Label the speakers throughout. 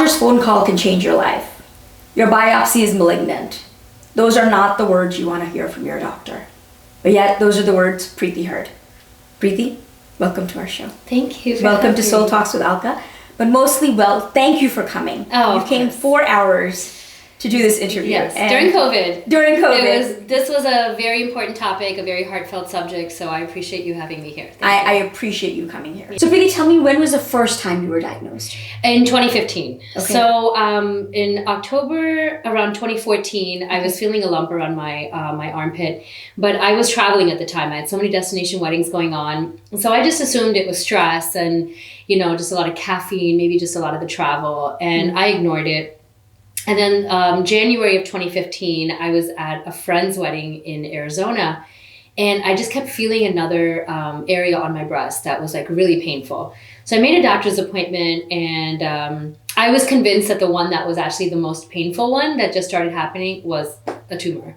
Speaker 1: doctor's phone call can change your life. Your biopsy is malignant. Those are not the words you want to hear from your doctor. But yet, those are the words Preeti heard. Preeti, welcome to our show.
Speaker 2: Thank you.
Speaker 1: Welcome to Soul Talks with Alka. But mostly, thank you for coming.
Speaker 2: Oh,
Speaker 1: you came 4 hours to do this interview.
Speaker 2: Yes, during COVID.
Speaker 1: During COVID.
Speaker 2: This was a very important topic, a very heartfelt subject, so I appreciate you having me here.
Speaker 1: I appreciate you coming here. So Preeti, tell me, when was the first time you were diagnosed?
Speaker 2: In 2015.
Speaker 1: Okay.
Speaker 2: So in October around 2014, I was feeling a lump around my armpit, but I was traveling at the time. I had so many destination weddings going on. So I just assumed it was stress and, just a lot of caffeine, maybe just a lot of the travel, and I ignored it. And then January of 2015, I was at a friend's wedding in Arizona, and I just kept feeling another area on my breast that was like really painful. So I made a doctor's appointment, and I was convinced that the one that was actually the most painful one that just started happening was a tumor.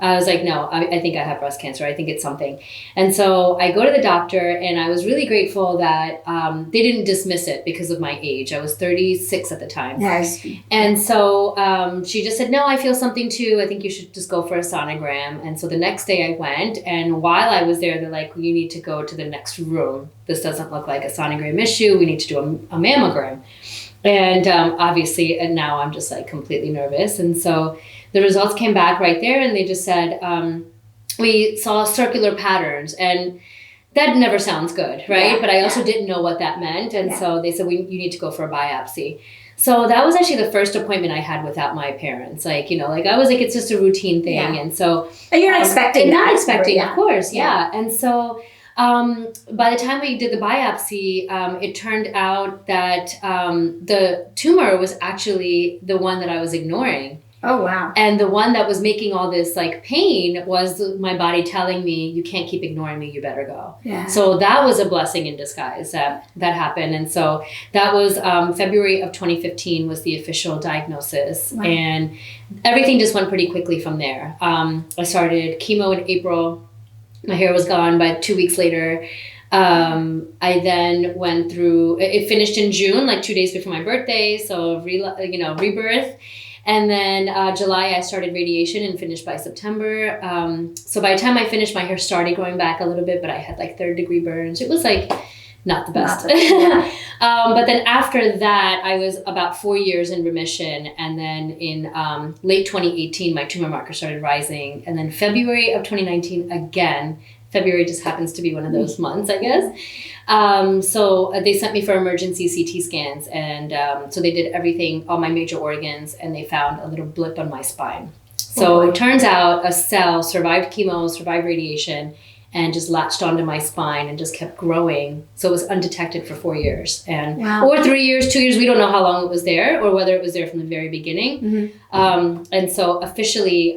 Speaker 2: I was like, no, I think I have breast cancer. I think it's something. And so I go to the doctor, and I was really grateful that they didn't dismiss it because of my age. I was 36 at the time.
Speaker 1: Yes.
Speaker 2: And so she just said, no, I feel something too. I think you should just go for a sonogram. And so the next day I went, and while I was there, they're like, you need to go to the next room. This doesn't look like a sonogram issue. We need to do a mammogram. And obviously, and now I'm just like completely nervous. And so the results came back right there, and they just said, we saw circular patterns, and that never sounds good, right?
Speaker 1: Yeah,
Speaker 2: but I also didn't know what that meant. And so they said, you need to go for a biopsy. So that was actually the first appointment I had without my parents. I was like, it's just a routine thing.
Speaker 1: Yeah.
Speaker 2: And so.
Speaker 1: And you're not expecting that.
Speaker 2: Not expecting, of course, yeah. And so by the time we did the biopsy, it turned out that the tumor was actually the one that I was ignoring.
Speaker 1: Oh, wow.
Speaker 2: And the one that was making all this like pain was my body telling me, you can't keep ignoring me, you better go.
Speaker 1: Yeah.
Speaker 2: So that was a blessing in disguise that happened. And so that was February of 2015 was the official diagnosis. Wow. And everything just went pretty quickly from there. I started chemo in April. My hair was gone by 2 weeks later. I then went through, it finished in June, like 2 days before my birthday. So, rebirth. And then July, I started radiation and finished by September. So by the time I finished, my hair started growing back a little bit, but I had like 3rd-degree burns. It was like not the best. But then after that, I was about 4 years in remission. And then in late 2018, my tumor marker started rising. And then February of 2019, again, February just happens to be one of those months, I guess. So they sent me for emergency CT scans. And so they did everything, all my major organs, and they found a little blip on my spine. So it turns out a cell survived chemo, survived radiation, and just latched onto my spine and just kept growing. So it was undetected for 4 years. And or 3 years, 2 years, we don't know how long it was there or whether it was there from the very beginning. Mm-hmm. And so officially,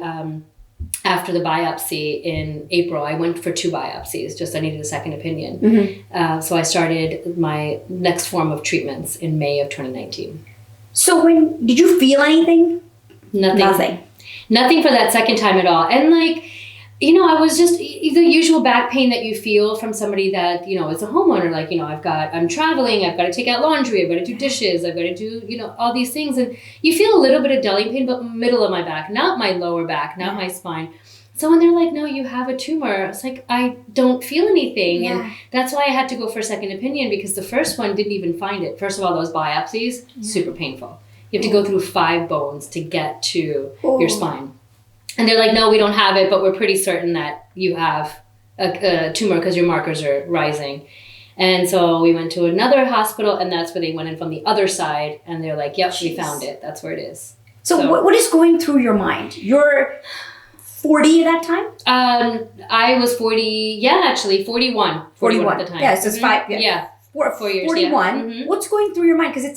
Speaker 2: after the biopsy in April, I went for 2 biopsies, just I needed a second opinion. Mm-hmm. So I started my next form of treatments in May of 2019.
Speaker 1: So did you feel anything?
Speaker 2: Nothing for that second time at all. And I was just the usual back pain that you feel from somebody that, is a homeowner. Like, I'm traveling, I've got to take out laundry, I've got to do dishes, I've got to do, all these things. And you feel a little bit of dulling pain, but middle of my back, not my lower back, not my spine. So when they're like, no, you have a tumor, it's like, I don't feel anything. Yeah. And that's why I had to go for a second opinion, because the first one didn't even find it. First of all, those biopsies, super painful. You have to go through 5 bones to get to your spine. And they're like, no, we don't have it, but we're pretty certain that you have a tumor because your markers are rising. And so we went to another hospital, and that's where they went in from the other side. And they're like, yep, we found it. That's where it is.
Speaker 1: So what is going through your mind? You're 40 at that time?
Speaker 2: I was 40, actually 41. 41 at the time.
Speaker 1: Yeah, so it's 5.
Speaker 2: Yeah.
Speaker 1: 4 years. 41. Yeah. Mm-hmm. What's going through your mind? Because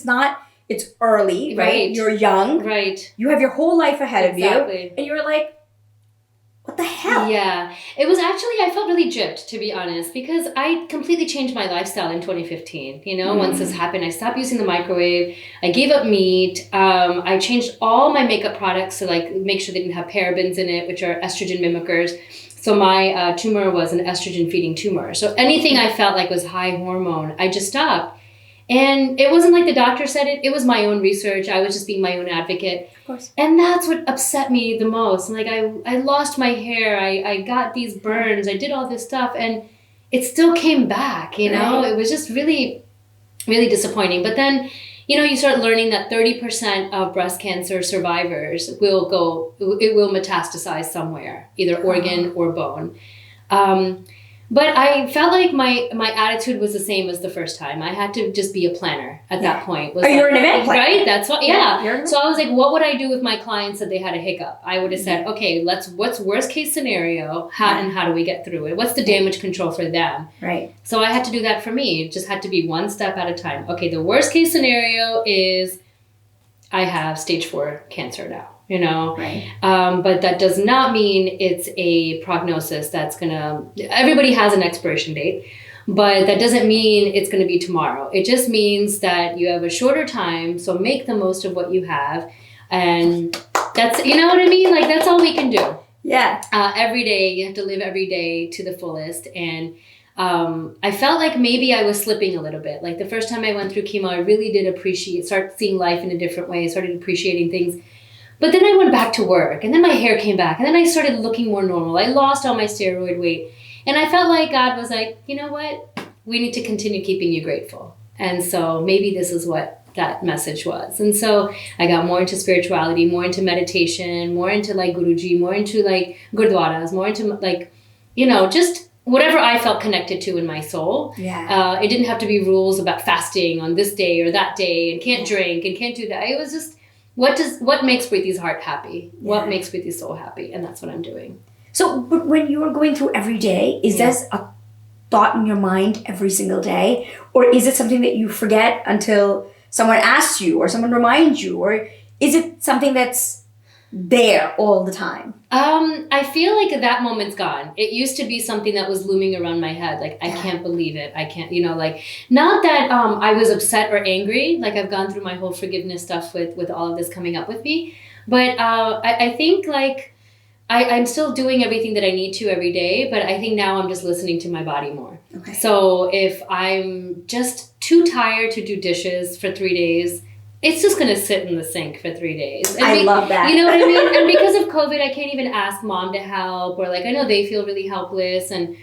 Speaker 1: it's early, right? You're young.
Speaker 2: Right.
Speaker 1: You have your whole life ahead of you. And you're like, what the hell?
Speaker 2: Yeah. It was actually, I felt really gypped, to be honest, because I completely changed my lifestyle in 2015. Once this happened, I stopped using the microwave. I gave up meat. I changed all my makeup products to make sure they didn't have parabens in it, which are estrogen mimickers. So my tumor was an estrogen feeding tumor. So anything I felt like was high hormone, I just stopped. And it wasn't like the doctor said it. It was my own research. I was just being my own advocate.
Speaker 1: Of course.
Speaker 2: And that's what upset me the most. Like I lost my hair. I got these burns. I did all this stuff. And it still came back, you know?
Speaker 1: Right.
Speaker 2: It was just really, really disappointing. But then, you know, you start learning that 30% of breast cancer survivors it will metastasize somewhere, either organ or bone. But I felt like my attitude was the same as the first time. I had to just be a planner at that point.
Speaker 1: You're an event planner.
Speaker 2: Right? That's what,
Speaker 1: Yeah.
Speaker 2: So I was like, what would I do if my clients said they had a hiccup? I would have said, okay, what's worst case scenario? How do we get through it? What's the damage control for them?
Speaker 1: Right.
Speaker 2: So I had to do that for me. It just had to be one step at a time. Okay, the worst case scenario is I have stage 4 cancer now. You know,
Speaker 1: right.
Speaker 2: But that does not mean it's a prognosis that's everybody has an expiration date, but that doesn't mean it's going to be tomorrow. It just means that you have a shorter time. So make the most of what you have. And that's, you know what I mean? Like, that's all we can do.
Speaker 1: Yeah.
Speaker 2: Every day, you have to live every day to the fullest. And I felt like maybe I was slipping a little bit. Like the first time I went through chemo, I really did start seeing life in a different way, started appreciating things. But then I went back to work, and then my hair came back, and then I started looking more normal. I lost all my steroid weight, and I felt like God was like, you know what? We need to continue keeping you grateful. And so maybe this is what that message was. And so I got more into spirituality, more into meditation, more into like Guruji, more into like Gurdwaras, more into like, you know, just whatever I felt connected to in my soul.
Speaker 1: Yeah.
Speaker 2: It didn't have to be rules about fasting on this day or that day and can't drink and can't do that. It was just, what makes Preeti's heart happy? Yeah. What makes Preeti's soul happy? And that's what I'm doing.
Speaker 1: So, but when you are going through every day, is this a thought in your mind every single day? Or is it something that you forget until someone asks you or someone reminds you? Or is it something that's there all the time?
Speaker 2: I feel like that moment's gone. It used to be something that was looming around my head. Like, I can't believe it. I can't, you know, like, not that I was upset or angry. Like, I've gone through my whole forgiveness stuff with all of this coming up with me. But I think, like, I'm still doing everything that I need to every day. But I think now I'm just listening to my body more.
Speaker 1: Okay.
Speaker 2: So if I'm just too tired to do dishes for 3 days, it's just going to sit in the sink for 3 days. And
Speaker 1: I love that.
Speaker 2: You know what I mean? And because of COVID, I can't even ask mom to help, or like, I know they feel really helpless, and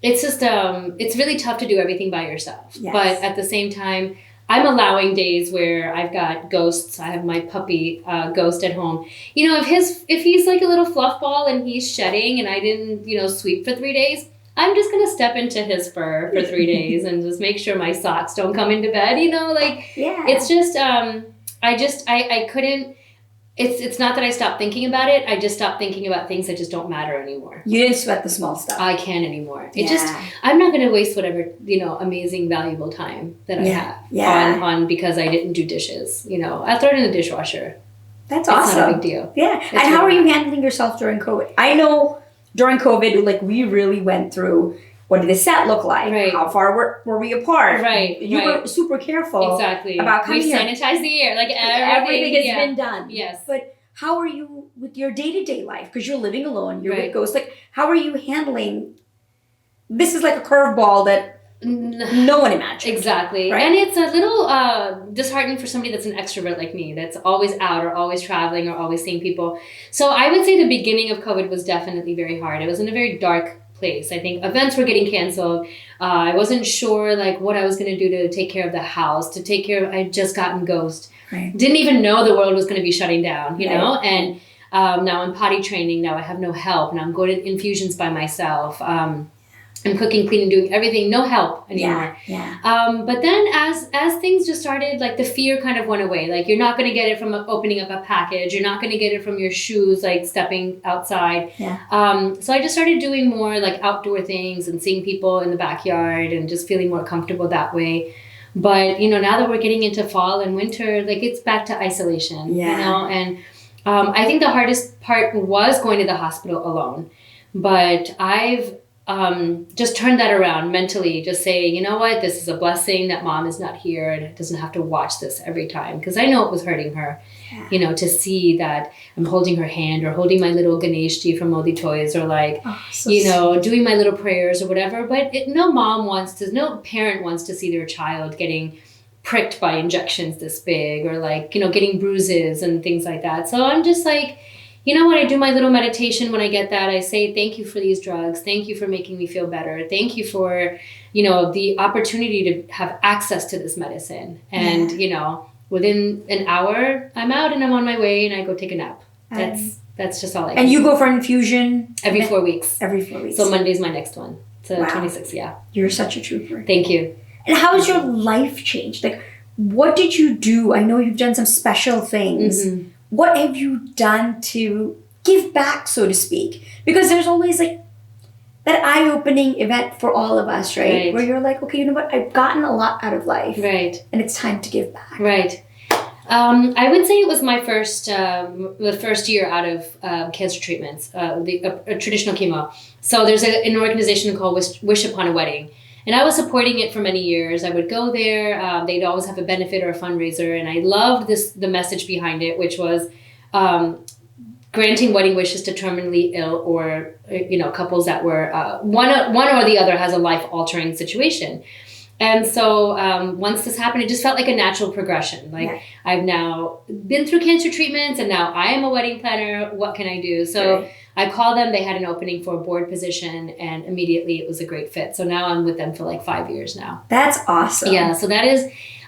Speaker 2: it's just, it's really tough to do everything by yourself.
Speaker 1: Yes.
Speaker 2: But at the same time, I'm allowing days where I've got ghosts. I have my puppy ghost at home. You know, if he's like a little fluff ball and he's shedding and I didn't, you know, sweep for 3 days, I'm just going to step into his fur for 3 days and just make sure my socks don't come into bed, you know, like, it's just, I couldn't, it's not that I stopped thinking about it. I just stopped thinking about things that just don't matter anymore.
Speaker 1: You didn't sweat the small stuff.
Speaker 2: I can't anymore. I'm not going to waste whatever, you know, amazing, valuable time that I have on because I didn't do dishes, you know, I'll throw it in the dishwasher.
Speaker 1: That's awesome.
Speaker 2: It's not a big deal.
Speaker 1: Yeah. And how are you handling yourself during COVID? I know during COVID, like, we really went through, what did the set look like?
Speaker 2: Right.
Speaker 1: How far were we apart?
Speaker 2: Right.
Speaker 1: You were super careful.
Speaker 2: Exactly.
Speaker 1: About coming here.
Speaker 2: We've sanitized the air. Like,
Speaker 1: everything has been done.
Speaker 2: Yes.
Speaker 1: But how are you with your day-to-day life? Because you're living alone. You're with ghosts. Like, how are you handling? This is like a curveball that no one imagined.
Speaker 2: Exactly.
Speaker 1: Right?
Speaker 2: And it's a little disheartening for somebody that's an extrovert like me, that's always out or always traveling or always seeing people. So I would say the beginning of COVID was definitely very hard. It was in a very dark place. I think events were getting canceled. I wasn't sure like what I was going to do to take care of the house, I had just gotten ghost. Right. Didn't even know the world was going to be shutting down, you know? And now I'm potty training. Now I have no help. And I'm going to infusions by myself. I'm cooking, cleaning, doing everything, no help anymore. But then as things just started, like the fear kind of went away. Like, you're not going to get it from opening up a package. You're not going to get it from your shoes, like stepping outside. So I just started doing more like outdoor things and seeing people in the backyard and just feeling more comfortable that way. But, you know, now that we're getting into fall and winter, like, it's back to isolation, you know? And I think the hardest part was going to the hospital alone. But I've just turn that around mentally, just say, you know what, this is a blessing that mom is not here and doesn't have to watch this every time. Because I know it was hurting her, you know, to see that I'm holding her hand or holding my little Ganeshji from Modi Toys or like, you know, doing my little prayers or whatever. But no parent wants to see their child getting pricked by injections this big or like, getting bruises and things like that. So I'm just like, when I do my little meditation, when I get that, I say, thank you for these drugs. Thank you for making me feel better. Thank you for, the opportunity to have access to this medicine. And, within an hour, I'm out and I'm on my way and I go take a nap. That's just all I can
Speaker 1: And you
Speaker 2: do.
Speaker 1: go for an infusion?
Speaker 2: Every 4 weeks.
Speaker 1: Every 4 weeks.
Speaker 2: So Monday's my next one. So
Speaker 1: Wow.
Speaker 2: 26, yeah.
Speaker 1: You're such a trooper.
Speaker 2: Thank you.
Speaker 1: And how has your life changed? Like, what did you do? I know you've done some special things.
Speaker 2: Mm-hmm.
Speaker 1: What have you done to give back, so to speak? Because there's always like that eye-opening event for all of us, right? Where you're like, okay, you know what? I've gotten a lot out of life.
Speaker 2: Right.
Speaker 1: And it's time to give back.
Speaker 2: Right. I would say it was my the first year out of cancer treatments, a traditional chemo. So there's an organization called Wish Upon a Wedding. And I was supporting it for many years. I would go there. They'd always have a benefit or a fundraiser. And I loved the message behind it, which was granting wedding wishes to terminally ill or, couples that were, one or the other has a life-altering situation. And so once this happened, it just felt like a natural progression. Like I've now been through cancer treatments and now I am a wedding planner. What can I do? So I called them. They had an opening for a board position and immediately it was a great fit. So now I'm with them for like 5 years now.
Speaker 1: That's awesome.
Speaker 2: Yeah. So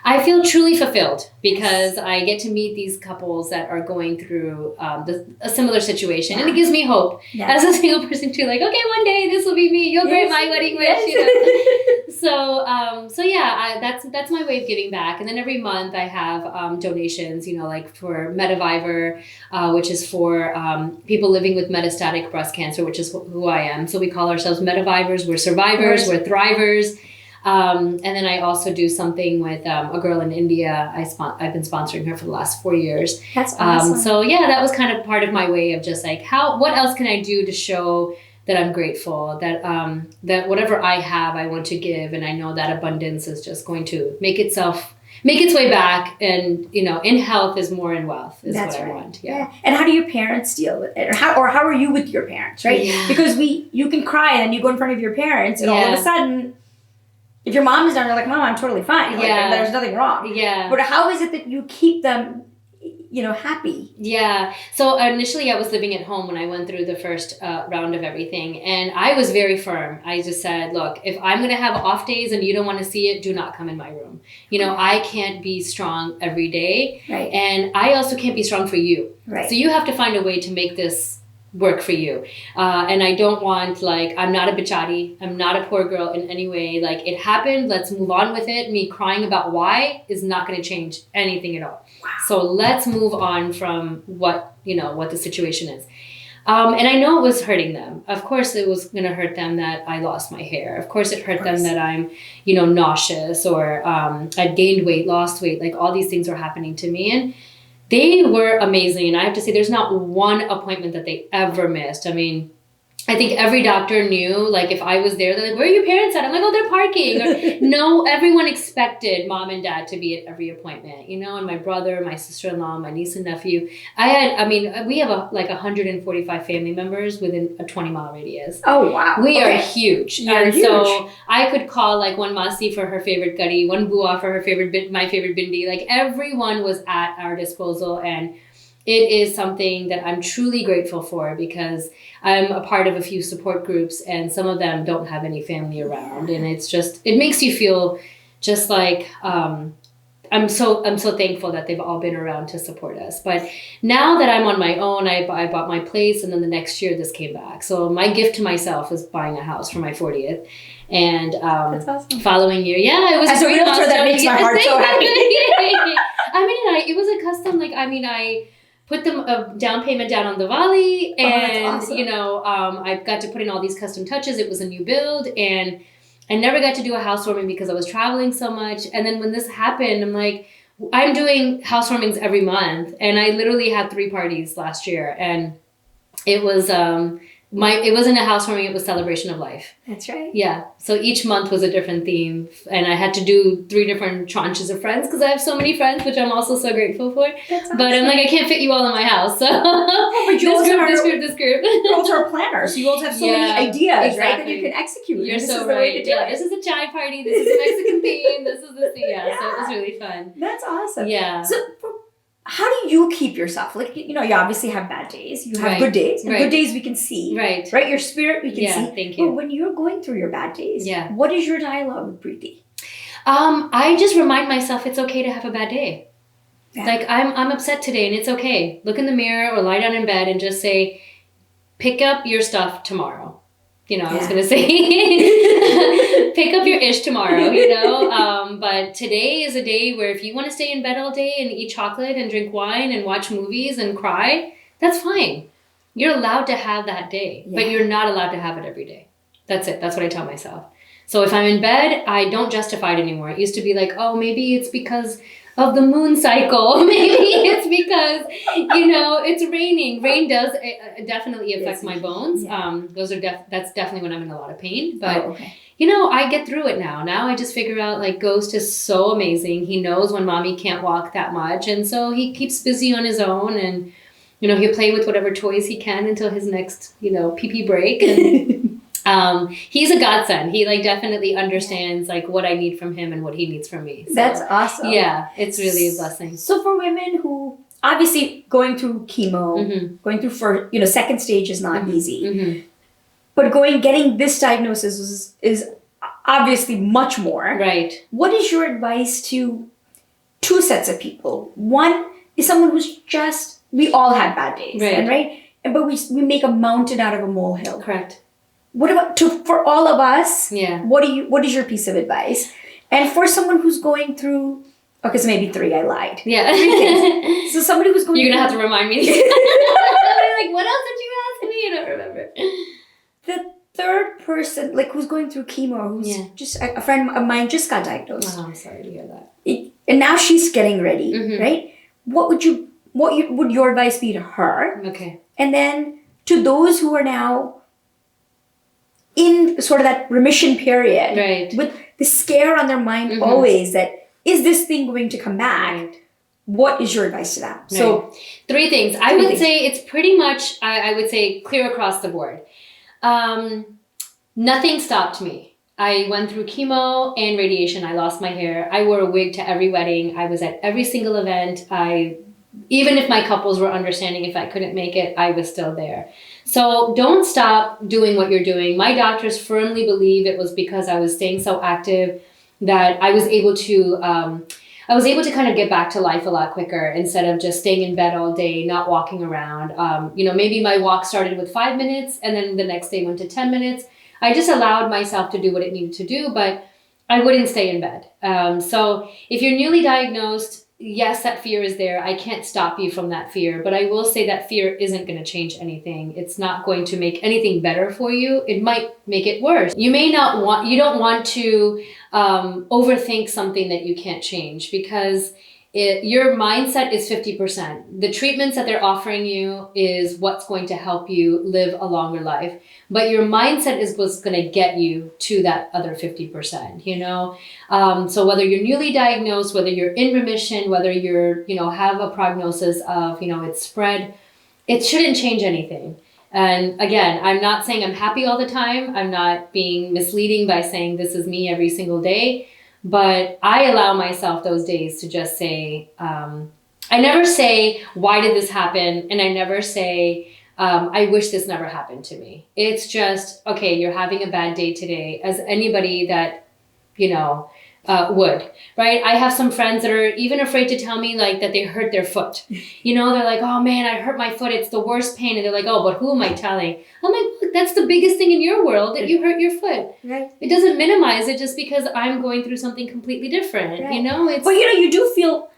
Speaker 2: I feel truly fulfilled because I get to meet these couples that are going through a similar situation. And it gives me hope as a single person too. Like, okay, one day this will be me. You'll grant my wedding wish. So yeah, that's my way of giving back. And then every month I have donations, like for Mediviver, which is for people living with metastatic breast cancer, which is who I am. So we call ourselves Medivivers. We're survivors. We're thrivers. And then I also do something with a girl in India. I've been sponsoring her for the last 4 years.
Speaker 1: That's awesome.
Speaker 2: So yeah, that was kind of part of my way of just like what else can I do to show that I'm grateful, that whatever I have, I want to give, and I know that abundance is just going to make its way back, and in health is more in wealth is
Speaker 1: That's
Speaker 2: what
Speaker 1: right.
Speaker 2: I want. Yeah.
Speaker 1: And how do your parents deal with it, or how are you with your parents, right?
Speaker 2: Yeah.
Speaker 1: Because you can cry and then you go in front of your parents, and all of a sudden, if your mom is down, you're like, Mom, I'm totally fine. Like, there's nothing wrong.
Speaker 2: Yeah.
Speaker 1: But how is it that you keep them, happy?
Speaker 2: Yeah. So initially I was living at home when I went through the first round of everything. And I was very firm. I just said, look, if I'm going to have off days and you don't want to see it, do not come in my room. I can't be strong every day.
Speaker 1: Right.
Speaker 2: And I also can't be strong for you.
Speaker 1: Right.
Speaker 2: So you have to find a way to make this work for you. And I don't want, I'm not a bichari. I'm not a poor girl in any way. It happened. Let's move on with it. Me crying about why is not going to change anything at all.
Speaker 1: Wow.
Speaker 2: So let's move on from what the situation is. And I know it was hurting them. Of course, it was going to hurt them that I lost my hair. Of course, it hurt them that I'm, nauseous or I gained weight, lost weight. All these things were happening to me. And they were amazing. And I have to say, there's not one appointment that they ever missed. I mean, I think every doctor knew, if I was there, they're like, where are your parents at? I'm like, oh, they're parking. Or, no, everyone expected mom and dad to be at every appointment, and my brother, my sister-in-law, my niece and nephew. We have 145 family members within a 20-mile radius.
Speaker 1: Oh, wow.
Speaker 2: We are huge.
Speaker 1: You're
Speaker 2: and
Speaker 1: huge.
Speaker 2: So I could call one Masi for her favorite curry, one Bua for her my favorite bindi. Everyone was at our disposal, and it is something that I'm truly grateful for because I'm a part of a few support groups and some of them don't have any family around. And it makes you feel just like, I'm so thankful that they've all been around to support us. But now that I'm on my own, I bought my place, and then the next year this came back. So my gift to myself is buying a house for my 40th. And
Speaker 1: That's awesome.
Speaker 2: Following year, it was
Speaker 1: as a realtor, that makes my heart so happy.
Speaker 2: It was a custom. I put a down payment down on the Valley, and
Speaker 1: awesome.
Speaker 2: I got to put in all these custom touches. It was a new build, and I never got to do a housewarming because I was traveling so much. And then when this happened, I'm like, I'm doing housewarmings every month, and I literally had 3 parties last year, and it was it wasn't a housewarming, it was celebration of life.
Speaker 1: That's right.
Speaker 2: Yeah. So each month was a different theme. And I had to do 3 different tranches of friends because I have so many friends, which I'm also so grateful for.
Speaker 1: That's awesome.
Speaker 2: But I'm like, I can't fit you all in my house. So
Speaker 1: but you
Speaker 2: this group.
Speaker 1: You also are planners. You also have so many ideas, right, that you can execute.
Speaker 2: You're
Speaker 1: this
Speaker 2: so
Speaker 1: is the way to do it.
Speaker 2: This is a chai party. This is a Mexican theme. This is the thing. Yeah. So it was really fun.
Speaker 1: That's awesome.
Speaker 2: Yeah.
Speaker 1: So how do you keep yourself? Like, you obviously have bad days. You have
Speaker 2: Right.
Speaker 1: good days. And
Speaker 2: Right.
Speaker 1: good days we can see.
Speaker 2: Right.
Speaker 1: Right? Your spirit we can see.
Speaker 2: Thank you.
Speaker 1: But when you're going through your bad days,
Speaker 2: Yeah.
Speaker 1: what is your dialogue with Preeti?
Speaker 2: I just remind myself it's okay to have a bad day.
Speaker 1: Yeah.
Speaker 2: Like I'm upset today and it's okay. Look in the mirror or lie down in bed and just say, pick up your stuff tomorrow. I was going to say, pick up your ish tomorrow, but today is a day where if you want to stay in bed all day and eat chocolate and drink wine and watch movies and cry, that's fine. You're allowed to have that day, but you're not allowed to have it every day. That's it. That's what I tell myself. So if I'm in bed, I don't justify it anymore. It used to be like, oh, maybe it's because of the moon cycle. Maybe it's because, it's raining. Rain does definitely affect my bones.
Speaker 1: Yeah.
Speaker 2: That's definitely when I'm in a lot of pain. But,
Speaker 1: okay.
Speaker 2: I get through it now. Now I just figure out like Ghost is so amazing. He knows when mommy can't walk that much. And so he keeps busy on his own and, he'll play with whatever toys he can until his next, pee-pee break. And he's a godsend. He like definitely understands like what I need from him and what he needs from me. So,
Speaker 1: that's awesome.
Speaker 2: Yeah, it's really a blessing.
Speaker 1: So for women who obviously going through chemo,
Speaker 2: Mm-hmm.
Speaker 1: going through second stage is not easy,
Speaker 2: Mm-hmm.
Speaker 1: but getting this diagnosis is obviously much more.
Speaker 2: Right.
Speaker 1: What is your advice to two sets of people? One is someone who's we all had bad days,
Speaker 2: Right.
Speaker 1: But we make a mountain out of a molehill.
Speaker 2: Correct.
Speaker 1: What about for all of us?
Speaker 2: Yeah.
Speaker 1: What is your piece of advice? And for someone who's going through, okay, so maybe 3, I lied.
Speaker 2: Yeah.
Speaker 1: 3 things. So somebody who's going
Speaker 2: You're
Speaker 1: through,
Speaker 2: gonna have to remind me. Like, what else did you ask me? I don't remember.
Speaker 1: the third person, like who's going through chemo, who's just a friend of mine just got diagnosed.
Speaker 2: Oh, I'm sorry to hear that.
Speaker 1: And now she's getting ready,
Speaker 2: Mm-hmm.
Speaker 1: right? What would your advice be to her?
Speaker 2: Okay.
Speaker 1: And then to those who are now in sort of that remission period,
Speaker 2: Right.
Speaker 1: with the scare on their mind
Speaker 2: Mm-hmm.
Speaker 1: always that, is this thing going to come back?
Speaker 2: Right.
Speaker 1: What is your advice to them? So
Speaker 2: 3 things. I would say it's pretty much, I would say, clear across the board. Nothing stopped me. I went through chemo and radiation. I lost my hair. I wore a wig to every wedding. I was at every single event. Even if my couples were understanding if I couldn't make it, I was still there. So don't stop doing what you're doing. My doctors firmly believe it was because I was staying so active that I was able to kind of get back to life a lot quicker instead of just staying in bed all day, not walking around. Maybe my walk started with 5 minutes and then the next day went to 10 minutes. I just allowed myself to do what it needed to do, but I wouldn't stay in bed. So if you're newly diagnosed, yes, that fear is there. I can't stop you from that fear, but I will say that fear isn't going to change anything. It's not going to make anything better for you. It might make it worse. You don't want to overthink something that you can't change because your mindset is 50%. The treatments that they're offering you is what's going to help you live a longer life. But your mindset is what's going to get you to that other 50%, So whether you're newly diagnosed, whether you're in remission, whether you're, have a prognosis of, it's spread, it shouldn't change anything. And again, I'm not saying I'm happy all the time. I'm not being misleading by saying this is me every single day. But I allow myself those days to just say, I never say, why did this happen? And I never say, I wish this never happened to me. It's just, okay, you're having a bad day today, as anybody that, would, right? I have some friends that are even afraid to tell me like that they hurt their foot. They're like, oh man, I hurt my foot. It's the worst pain. And they're like, oh, but who am I telling? I'm like, look, that's the biggest thing in your world that you hurt your foot.
Speaker 1: Right.
Speaker 2: It doesn't minimize it just because I'm going through something completely different.
Speaker 1: Right. But you do feel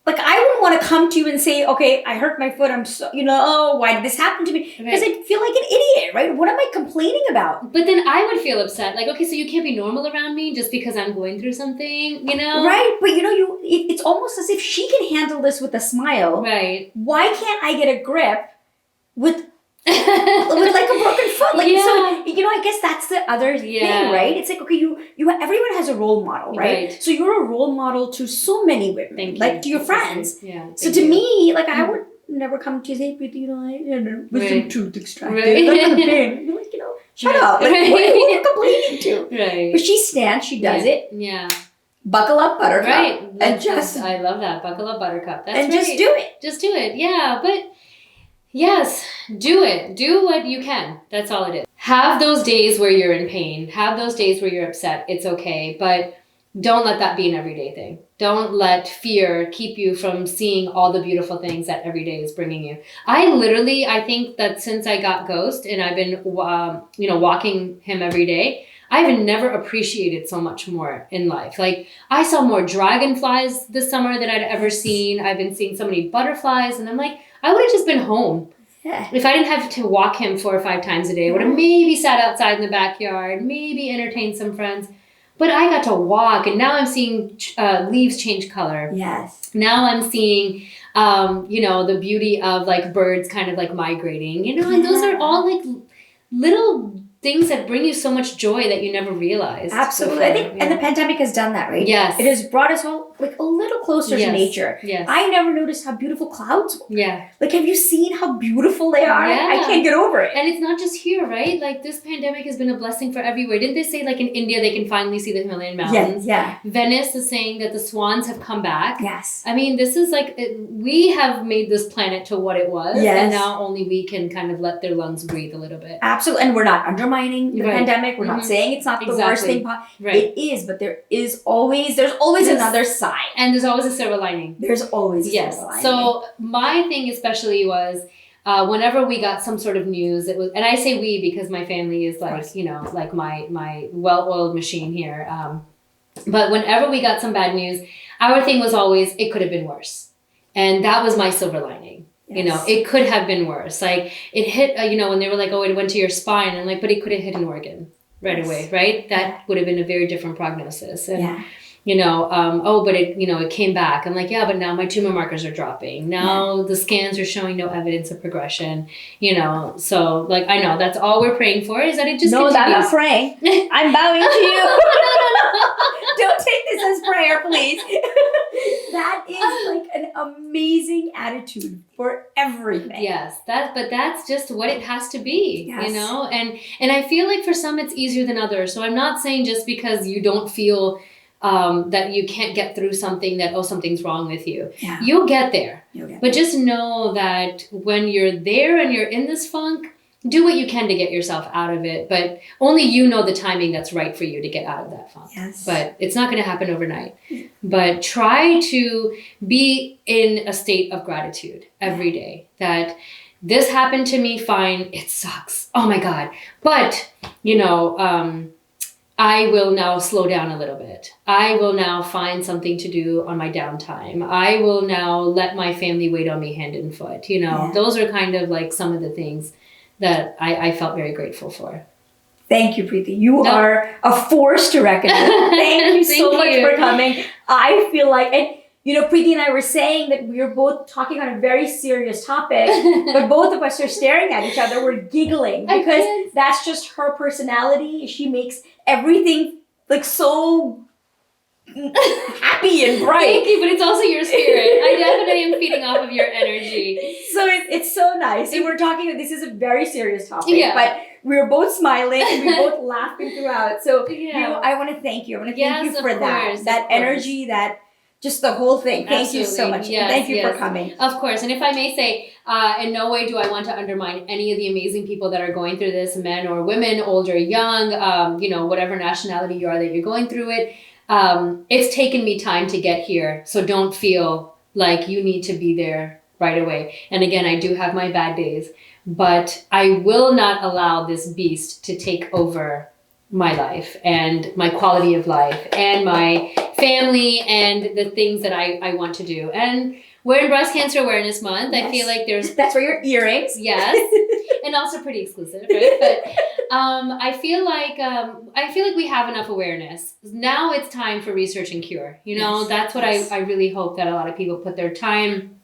Speaker 1: like I wouldn't want to come to you and say, okay, I hurt my foot. I'm so, why did this happen to me? Because I feel like an idiot, right? What am I complaining about?
Speaker 2: But then I would feel upset. Like, okay, so you can't be normal around me just because I'm going through something,
Speaker 1: Right. But it's almost as if she can handle this with a smile.
Speaker 2: Right.
Speaker 1: Why can't I get a grip with with like a broken foot. Like,
Speaker 2: Yeah.
Speaker 1: so, I guess that's the other thing, right? It's like, okay, everyone has a role model, right? So you're a role model to so many women,
Speaker 2: Thank you.
Speaker 1: like to your friends.
Speaker 2: Yeah.
Speaker 1: So to me, like, I would never come to you and say, Preeti, wisdom truth extracted.
Speaker 2: Right.
Speaker 1: I'm not a pain. You're like, shut up. Like, what are you complaining to?
Speaker 2: Right.
Speaker 1: But she stands, she does it.
Speaker 2: Yeah.
Speaker 1: Buckle up, buttercup.
Speaker 2: Right.
Speaker 1: I
Speaker 2: love that. Buckle up, buttercup. That's
Speaker 1: and
Speaker 2: right.
Speaker 1: just do it.
Speaker 2: Just do it. Yeah. But yes, do it. Do what you can. That's all it is. Have those days where you're in pain. Have those days where you're upset. It's okay. But don't let that be an everyday thing. Don't let fear keep you from seeing all the beautiful things that every day is bringing you. I think that since I got Ghost and I've been, walking him every day, I've never appreciated so much more in life. Like, I saw more dragonflies this summer than I'd ever seen. I've been seeing so many butterflies, and I'm like, I would have just been home.
Speaker 1: Yeah.
Speaker 2: If I didn't have to walk him 4 or 5 times a day, I would have maybe sat outside in the backyard, maybe entertained some friends. But I got to walk, and now I'm seeing leaves change color.
Speaker 1: Yes.
Speaker 2: Now I'm seeing, the beauty of like birds kind of like migrating, and those are all like little things that bring you so much joy that you never realized.
Speaker 1: Absolutely.
Speaker 2: Before.
Speaker 1: I think, and the pandemic has done that, right?
Speaker 2: Yes.
Speaker 1: It has brought us all like a little closer to nature.
Speaker 2: Yes.
Speaker 1: I never noticed how beautiful clouds were.
Speaker 2: Yeah.
Speaker 1: Like, have you seen how beautiful they are?
Speaker 2: Yeah.
Speaker 1: I can't get over it.
Speaker 2: And it's not just here, right? Like, this pandemic has been a blessing for everywhere. Didn't they say like in India they can finally see the Himalayan mountains?
Speaker 1: Yeah.
Speaker 2: Venice is saying that the swans have come back.
Speaker 1: Yes.
Speaker 2: I mean, this is like, we have made this planet to what it was.
Speaker 1: Yes.
Speaker 2: And now only we can kind of let their lungs breathe a little bit.
Speaker 1: Absolutely. And we're not undermining the pandemic. We're not saying it's not the worst thing.
Speaker 2: Right.
Speaker 1: It is, but there's always another side.
Speaker 2: And there's always a silver lining.
Speaker 1: There's always a silver lining.
Speaker 2: So my thing especially was, whenever we got some sort of news, it was, and I say we because my family is like, like my well-oiled machine here. But whenever we got some bad news, our thing was always, it could have been worse. And that was my silver lining. Yes. It could have been worse. Like, it hit, when they were like, oh, it went to your spine. I'm like, but it could have hit an organ right away, right? That would have been a very different prognosis. And, but it came back. I'm like, yeah, but now my tumor markers are dropping. Now the scans are showing no evidence of progression, So, like, I know that's all we're praying for is that it just continues.
Speaker 1: I'm not praying. I'm bowing to you.
Speaker 2: No.
Speaker 1: Don't take this as prayer, please. That is like an amazing attitude for everything.
Speaker 2: Yes, but that's just what it has to be,
Speaker 1: yes.
Speaker 2: And I feel like for some it's easier than others. So I'm not saying just because you don't feel that you can't get through something that, something's wrong with you.
Speaker 1: Yeah.
Speaker 2: You'll get there. But just know that when you're there and you're in this funk, do what you can to get yourself out of it. But only you know the timing that's right for you to get out of that funk.
Speaker 1: Yes.
Speaker 2: But it's not going to happen overnight. But try to be in a state of gratitude every day. That this happened to me, fine. It sucks. Oh my God. But, I will now slow down a little bit. I will now find something to do on my downtime. I will now let my family wait on me hand and foot. Those are kind of like some of the things that I felt very grateful for.
Speaker 1: Thank you, Preeti. You are a force to reckon with. Thank you so much for coming. I feel like, and Preeti and I were saying that we were both talking on a very serious topic, but both of us are staring at each other. We're giggling because that's just her personality. She makes everything like so happy and bright.
Speaker 2: Thank you, but it's also your spirit. I definitely am feeding off of your energy.
Speaker 1: So it's so nice. And we're talking, this is a very serious topic, but we were both smiling and we were both laughing throughout. So I want to thank you. I want to thank you for that energy, that just the whole thing. Thank you so much.
Speaker 2: Yes,
Speaker 1: thank you for coming.
Speaker 2: Of course. And if I may say, in no way do I want to undermine any of the amazing people that are going through this, men or women, old or young, whatever nationality you are that you're going through it. It's taken me time to get here. So don't feel like you need to be there right away. And again, I do have my bad days, but I will not allow this beast to take over my life and my quality of life and my family and the things that I want to do. And we're in Breast Cancer Awareness Month. Yes. I feel like
Speaker 1: that's where your earrings.
Speaker 2: Yes. And also pretty exclusive, right? But I feel like we have enough awareness. Now it's time for research and cure. That's what I really hope that a lot of people put their time,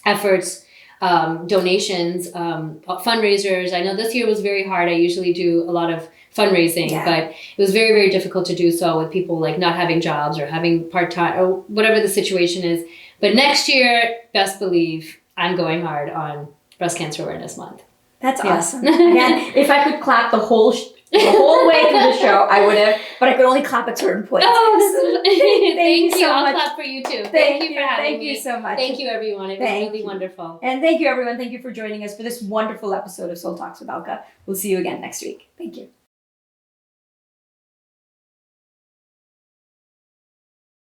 Speaker 2: efforts, donations, fundraisers. I know this year was very hard. I usually do a lot of fundraising, but it was very, very difficult to do so with people like not having jobs or having part-time or whatever the situation is. But next year, best believe I'm going hard on Breast Cancer Awareness Month.
Speaker 1: That's awesome. Again, if I could clap the whole way through the show, I would have, but I could only clap at certain points.
Speaker 2: Oh, thank you so
Speaker 1: much.
Speaker 2: I'll clap for you too.
Speaker 1: Thank you
Speaker 2: for having me.
Speaker 1: Thank you so much.
Speaker 2: Thank you, everyone. It was really wonderful.
Speaker 1: And thank you, everyone. Thank you for joining us for this wonderful episode of Soul Talks with Alka. We'll see you again next week.